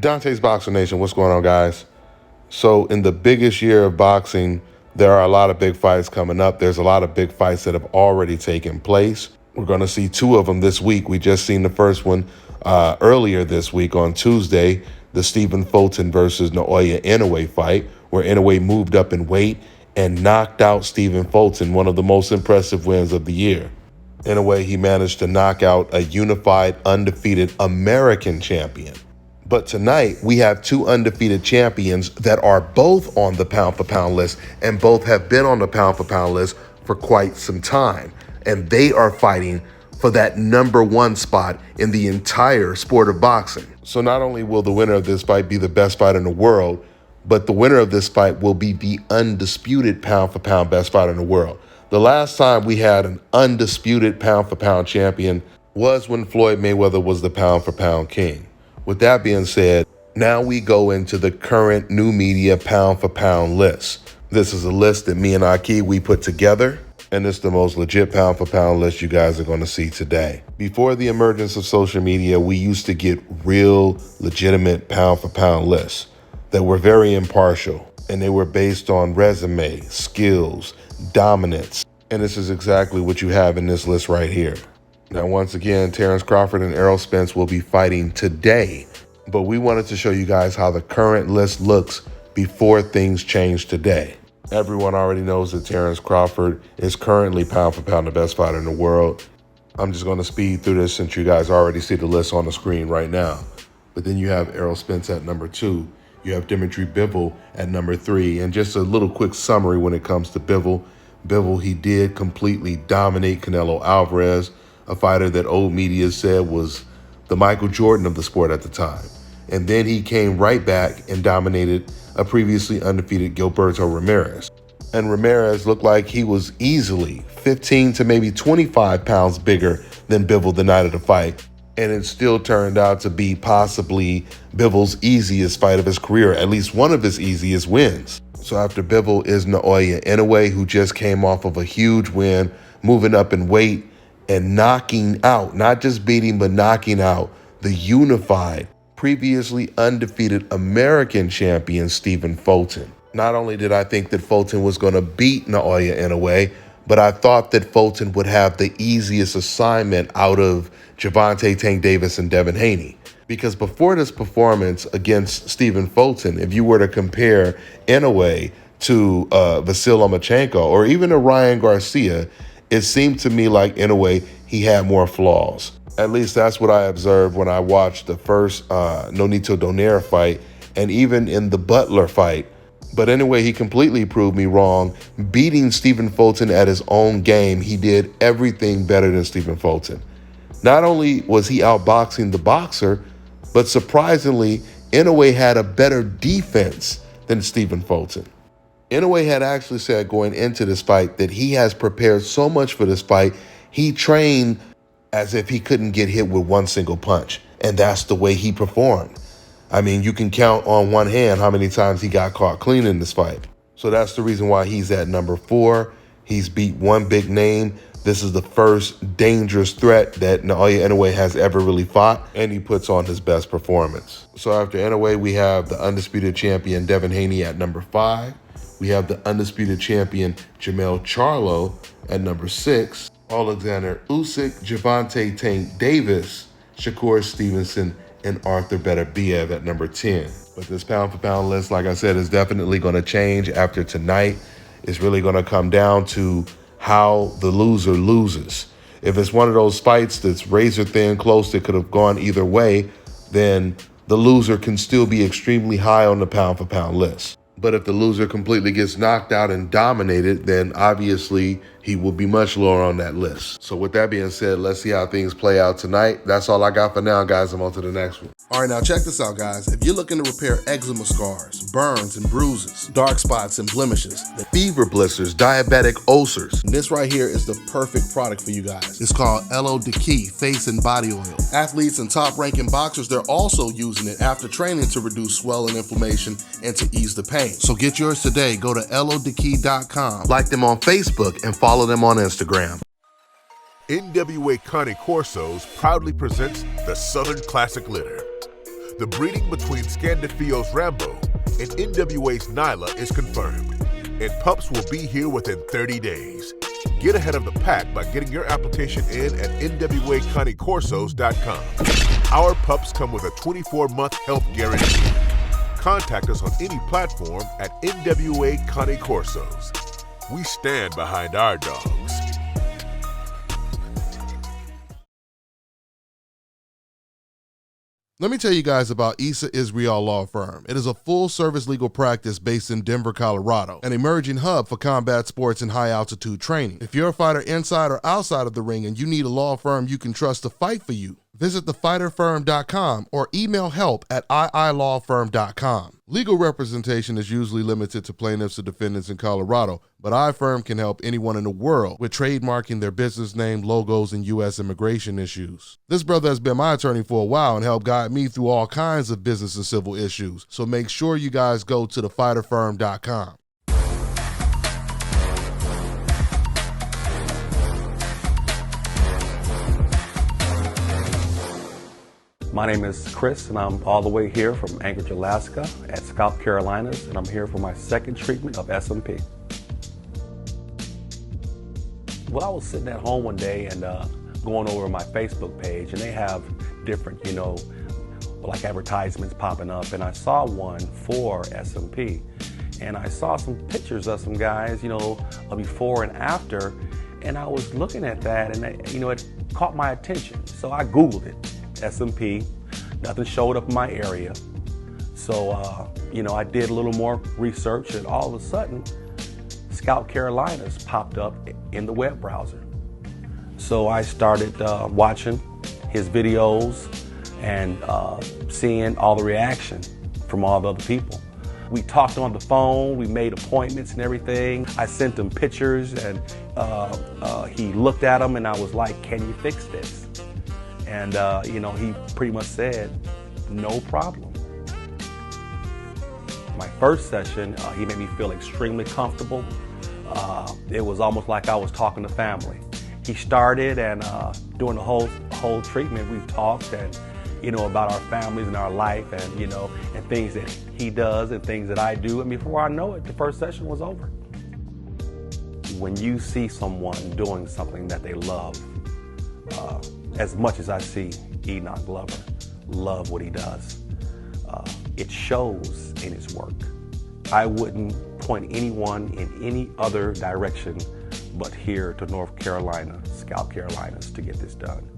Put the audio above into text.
Dante's Boxer Nation, what's going on, guys? So, in the biggest year of boxing, there are a lot of big fights coming up. There's a lot of big fights that have already taken place. We're going to see two of them this week. We just seen the first one earlier this week on Tuesday, the Stephen Fulton versus Naoya Inoue fight, where Inoue moved up in weight and knocked out Stephen Fulton, one of the most impressive wins of the year. In a way, he managed to knock out a unified, undefeated American champion. But tonight, we have two undefeated champions that are both on the pound-for-pound list, and both have been on the pound-for-pound list for quite some time. And they are fighting for that number one spot in the entire sport of boxing. So not only will the winner of this fight be the best fighter in the world, but the winner of this fight will be the undisputed pound-for-pound best fighter in the world. The last time we had an undisputed pound-for-pound champion was when Floyd Mayweather was the pound-for-pound king. With that being said, now we go into the current new media pound-for-pound list. This is a list that me and Aki, we put together, and it's the most legit pound-for-pound list you guys are going to see today. Before the emergence of social media, we used to get real, legitimate pound-for-pound lists that were very impartial, and they were based on resume, skills, dominance, and this is exactly what you have in this list right here. Now, once again, Terrence Crawford and Errol Spence will be fighting today, but we wanted to show you guys how the current list looks before things change today. Everyone already knows that Terrence Crawford is currently pound for pound the best fighter in the world. I'm just going to speed through this since you guys already see the list on the screen right now. But then you have Errol Spence at number 2. You have Dimitri Bivol at number 3. And just a little quick summary when it comes to Bivol. Bivol, he did completely dominate Canelo Alvarez, a fighter that old media said was the Michael Jordan of the sport at the time. And then he came right back and dominated a previously undefeated Gilberto Ramirez. And Ramirez looked like he was easily 15 to maybe 25 pounds bigger than Bivol the night of the fight. And it still turned out to be possibly Bivol's easiest fight of his career, at least one of his easiest wins. So after Bivol is Naoya Inoue, who just came off of a huge win, moving up in weight and knocking out, not just beating, but knocking out the unified, previously undefeated American champion, Stephen Fulton. Not only did I think that Fulton was going to beat Naoya Inoue, but I thought that Fulton would have the easiest assignment out of Gervonta Tank Davis and Devin Haney. Because before this performance against Stephen Fulton, if you were to compare Inoue to Vasyl Lomachenko or even to Ryan Garcia, it seemed to me like Inoue, he had more flaws. At least that's what I observed when I watched the first Nonito Donaire fight and even in the Butler fight. But anyway, he completely proved me wrong. Beating Stephen Fulton at his own game, he did everything better than Stephen Fulton. Not only was he outboxing the boxer, but surprisingly, Inoue had a better defense than Stephen Fulton. Inoue had actually said going into this fight that he has prepared so much for this fight, he trained as if he couldn't get hit with one single punch. And that's the way he performed. I mean, you can count on one hand how many times he got caught clean in this fight. So that's the reason why he's at number 4. He's beat one big name. This is the first dangerous threat that Naoya Inoue has ever really fought, and he puts on his best performance. So after Inoue, we have the undisputed champion Devin Haney at number 5. We have the undisputed champion Jermell Charlo at number 6. Alexander Usyk, Gervonta Tank Davis, Shakur Stevenson, and Arthur Beterbiev at number 10. But this pound-for-pound list, like I said, is definitely going to change after tonight. It's really going to come down to how the loser loses. If it's one of those fights that's razor-thin close that could have gone either way, then the loser can still be extremely high on the pound-for-pound list. But if the loser completely gets knocked out and dominated, then obviously he will be much lower on that list. So with that being said, let's see how things play out tonight. That's all I got for now, guys. I'm on to the next one. All right, now check this out, guys. If you're looking to repair eczema scars, burns and bruises, dark spots and blemishes, fever blisters, diabetic ulcers, this right here is the perfect product for you guys. It's called Elo Diki Face and Body Oil. Athletes and top-ranking boxers, they're also using it after training to reduce swelling, inflammation, and to ease the pain. So get yours today. Go to elodiki.com, like them on Facebook, and follow them on Instagram. NWA Connie Corsos proudly presents the Southern Classic Litter. The breeding between Scandifio's Rambo and NWA's Nyla is confirmed, and pups will be here within 30 days. Get ahead of the pack by getting your application in at NWAConnieCorsos.com. Our pups come with a 24-month health guarantee. Contact us on any platform at NWA Connie Corsos. We stand behind our dogs. Let me tell you guys about Issa Israel Law Firm. It is a full-service legal practice based in Denver, Colorado, an emerging hub for combat sports and high-altitude training. If you're a fighter inside or outside of the ring and you need a law firm you can trust to fight for you, visit thefighterfirm.com or email help@iilawfirm.com. Legal representation is usually limited to plaintiffs or defendants in Colorado, but iFirm can help anyone in the world with trademarking their business name, logos, and U.S. immigration issues. This brother has been my attorney for a while and helped guide me through all kinds of business and civil issues, so make sure you guys go to thefighterfirm.com. My name is Chris, and I'm all the way here from Anchorage, Alaska at Scalp Carolinas, and I'm here for my second treatment of SMP. Well, I was sitting at home one day and going over my Facebook page, and they have different, like advertisements popping up, and I saw one for SMP. And I saw some pictures of some guys, before and after, and I was looking at that, and it caught my attention. So I Googled it. SMP, nothing showed up in my area. So, I did a little more research, and all of a sudden, Scalp Carolinas popped up in the web browser. So I started watching his videos and seeing all the reaction from all the other people. We talked on the phone, we made appointments and everything. I sent him pictures, and he looked at them, and I was like, "Can you fix this?" And, he pretty much said, "No problem." My first session, he made me feel extremely comfortable. It was almost like I was talking to family. He started, and during the whole treatment, we talked and, about our families and our life, and, and things that he does and things that I do. And before I know it, the first session was over. When you see someone doing something that they love, as much as I see Enoch Glover love what he does, it shows in his work. I wouldn't point anyone in any other direction but here to North Carolina, Scalp Carolinas, to get this done.